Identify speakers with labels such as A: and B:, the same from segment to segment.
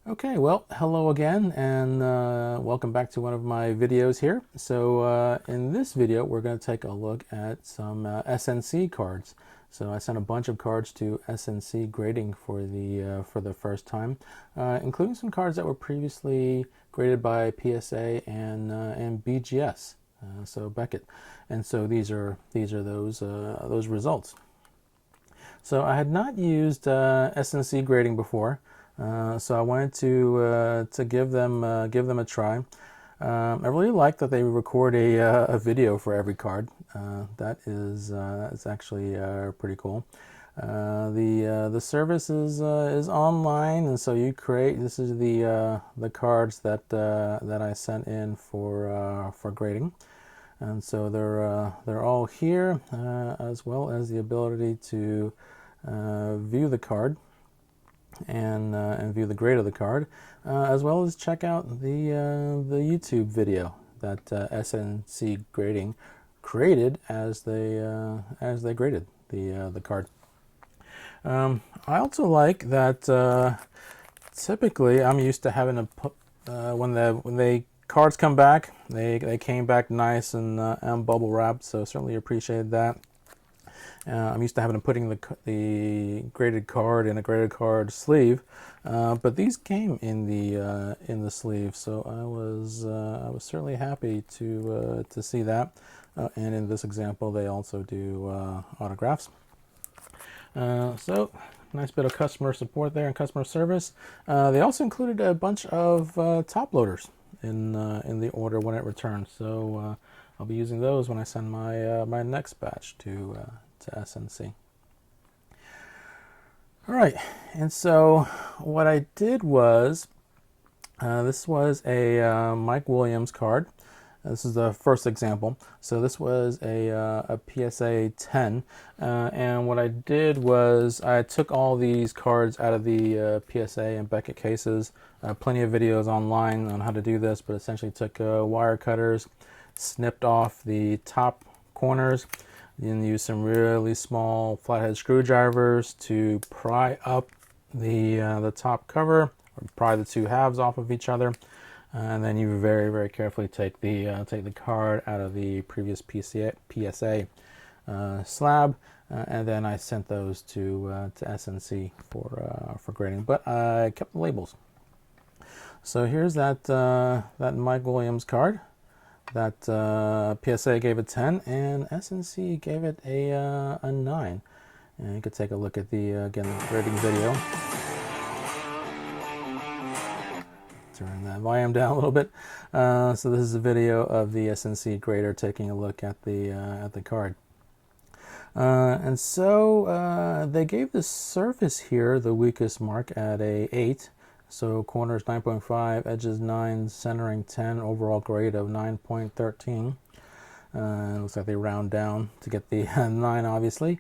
A: Okay, well, hello again, and welcome back to one of my videos here. So in this video, we're going to take a look at some SNC cards. So I sent a bunch of cards to SNC Grading for the first time, including some cards that were previously graded by PSA and BGS, so Beckett. And so these are those results. So I had not used SNC Grading before. So I wanted to give them a try. I really like that they record a video for every card. It's actually pretty cool. The service is online, and so you create. This is the cards that I sent in for grading, and so they're all here, as well as the ability to view the card and view the grade of the card, as well as check out the YouTube video that SNC Grading created as they graded the card. I also like that typically I'm used to having to put when the cards come back, they came back nice and bubble wrapped, so certainly appreciated that. I'm used to having putting the graded card in a graded card sleeve, but these came in the sleeve, so I was certainly happy to see that. And in this example, they also do autographs. So nice bit of customer support there and customer service. They also included a bunch of top loaders in the order when it returns. So I'll be using those when I send my next batch to SNC. All right, and so what I did was, this was a Mike Williams card. This is the first example. So this was a PSA 10, and what I did was I took all these cards out of the PSA and Beckett cases. Plenty of videos online on how to do this, but essentially took wire cutters, snipped off the top corners, then use some really small flathead screwdrivers to pry up the top cover, or pry the two halves off of each other, and then you very carefully take the card out of the previous PSA slab, and then I sent those to SNC for grading. But I kept the labels. So here's that Mike Williams card. That PSA gave it 10 and SNC gave it a 9. And you could take a look at the grading video. Turn that volume down a little bit. So this is a video of the SNC grader taking a look at the card. And so they gave the surface here the weakest mark at a 8. So corners 9.5, edges 9, centering 10, overall grade of 9.13. Looks like they round down to get the 9, obviously.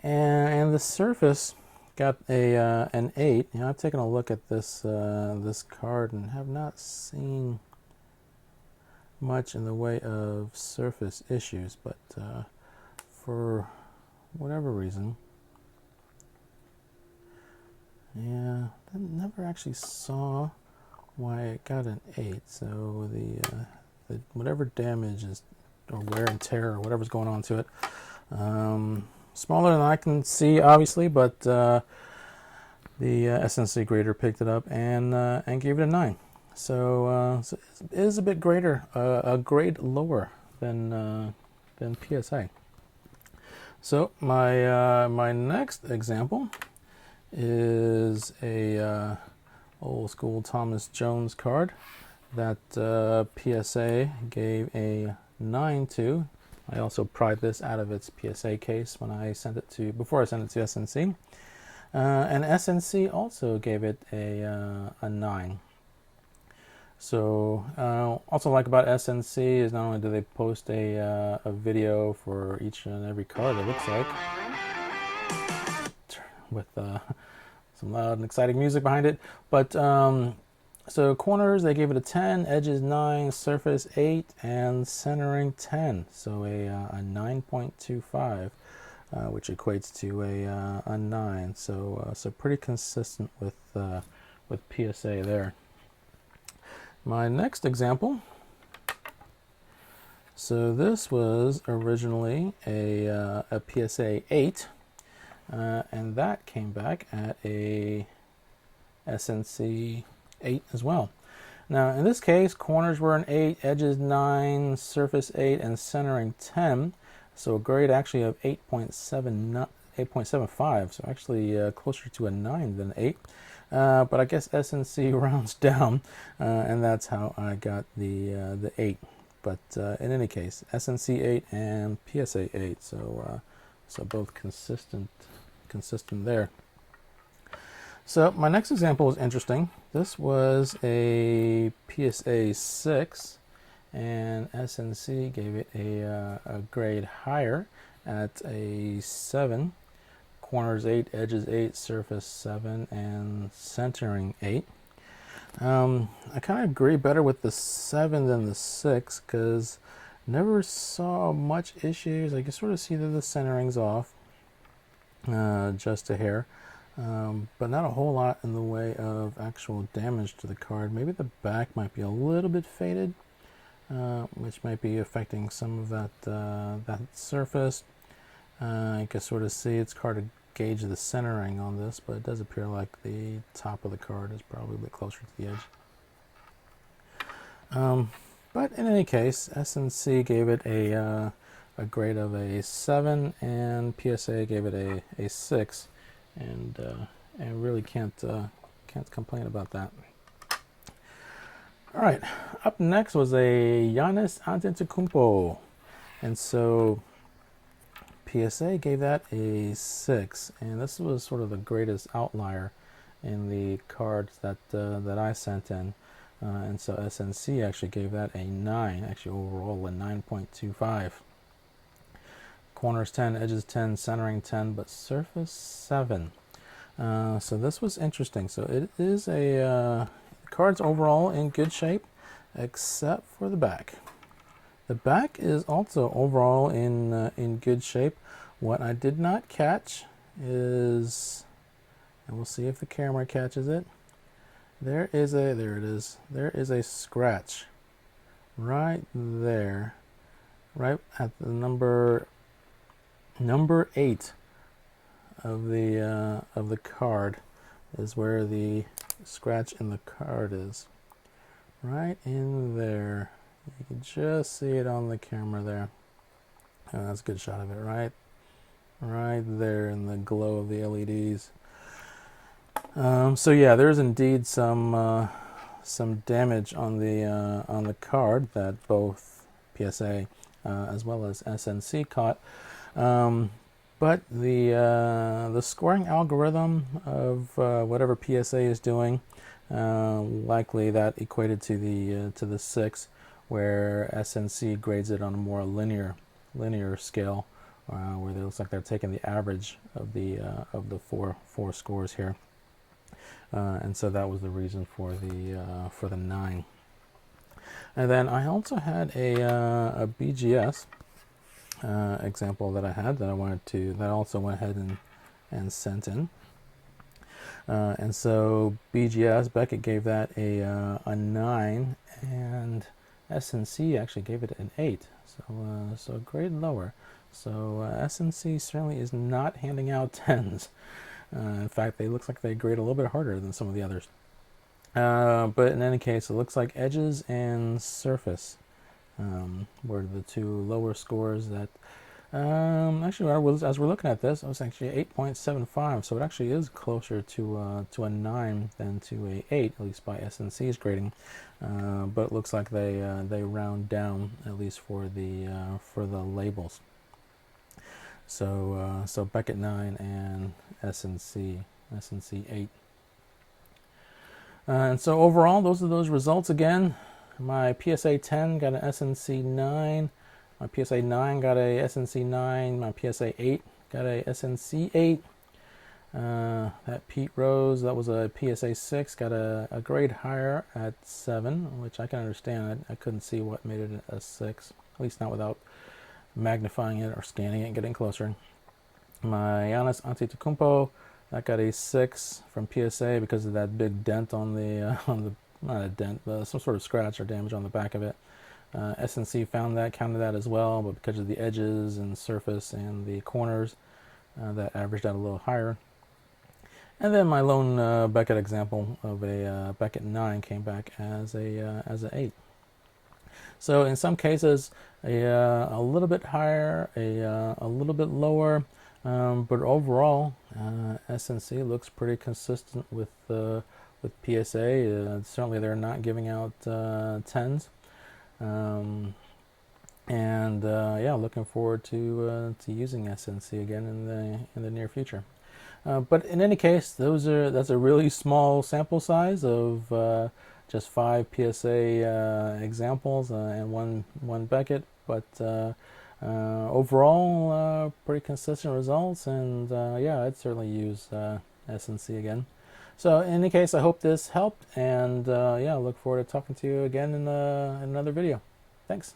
A: And the surface got an 8. You know, I've taken a look at this card and have not seen much in the way of surface issues, but for whatever reason, yeah, I never actually saw why it got an 8. So the whatever damage is, or wear and tear, or whatever's going on to it, smaller than I can see, obviously, but the SNC grader picked it up and gave it a 9. So, so it is a bit greater, a grade lower than PSA. So my next example is a old school Thomas Jones card that PSA gave a 9 to. I also pried this out of its PSA case when I sent it to before I sent it to SNC, and SNC also gave it a 9. So also like about SNC is not only do they post a video for each and every card, it looks like, with some loud and exciting music behind it. But so corners, they gave it a 10, edges 9, surface 8, and centering 10. So a 9.25, which equates to a 9. So so pretty consistent with PSA there. My next example, so this was originally a PSA 8, and that came back at a SNC 8 as well. Now in this case, corners were an 8, edges 9, surface 8, and centering 10. So a grade actually of 8.75, so actually closer to a 9 than 8. But I guess SNC rounds down, and that's how I got the 8. But in any case, SNC 8 and PSA 8, so both consistent there. So my next example is interesting. This was a PSA 6, and SNC gave it a grade higher at a 7. Corners 8, edges 8, surface 7, and centering 8. I kind of agree better with the 7 than the 6 because never saw much issues. I can sort of see that the centering's off just a hair, but not a whole lot in the way of actual damage to the card. Maybe the back might be a little bit faded, which might be affecting some of that surface. You can sort of see it's hard to gauge the centering on this, but it does appear like the top of the card is probably a bit closer to the edge. But in any case, SNC gave it a grade of a 7, and PSA gave it a 6, and really can't complain about that. All right, up next was a Giannis Antetokounmpo, and so PSA gave that a 6, and this was sort of the greatest outlier in the cards that I sent in, and so SNC actually gave that a 9, actually overall a 9.25. Corners 10, edges 10, centering 10, but surface 7. So this was interesting. So it is a card's overall in good shape, except for the back. The back is also overall in good shape. What I did not catch is, and we'll see if the camera catches it. There it is. There is a scratch right there, right at the number 8 of the card is where the scratch in the card is. Right in there. You can just see it on the camera there. Oh, that's a good shot of it, right there in the glow of the LEDs. So yeah, there's indeed some damage on the card that both PSA as well as SNC caught. But the scoring algorithm of whatever PSA is doing, likely that equated to the 6. Where SNC grades it on a more linear scale, where it looks like they're taking the average of the four scores here, and so that was the reason for the 9. And then I also had a BGS example that I had that I also went ahead and sent in, and so BGS Beckett gave that a 9, and SNC actually gave it an 8, so a grade lower. So SNC certainly is not handing out 10s. In fact, they looks like they grade a little bit harder than some of the others. But in any case, it looks like edges and surface were the two lower scores that actually, as we're looking at this, it was actually 8.75, so it actually is closer to a 9 than to a 8, at least by SNC's grading. But it looks like they round down, at least for the labels. So Beckett 9 and SNC 8. And so overall, those are those results again. My PSA 10 got an SNC 9. My PSA 9 got a SNC 9. My PSA 8 got a SNC 8. That Pete Rose, that was a PSA 6, got a grade higher at 7, which I can understand. I couldn't see what made it a 6, at least not without magnifying it or scanning it and getting closer. My Giannis Antetokounmpo That got a 6 from PSA because of that big dent on the not a dent, but some sort of scratch or damage on the back of it. SNC found that, counted that as well, but because of the edges and surface and the corners, that averaged out a little higher. And then my lone Beckett example of a Beckett 9 came back as an 8. So in some cases, a little bit higher, a little bit lower, but overall, SNC looks pretty consistent with PSA. Certainly, they're not giving out 10s. Yeah, looking forward to using SNC again in the near future. But in any case, that's a really small sample size of just 5 PSA examples and one Beckett. But overall, pretty consistent results, and yeah, I'd certainly use SNC again. So in any case, I hope this helped, and yeah, look forward to talking to you again in another video. Thanks.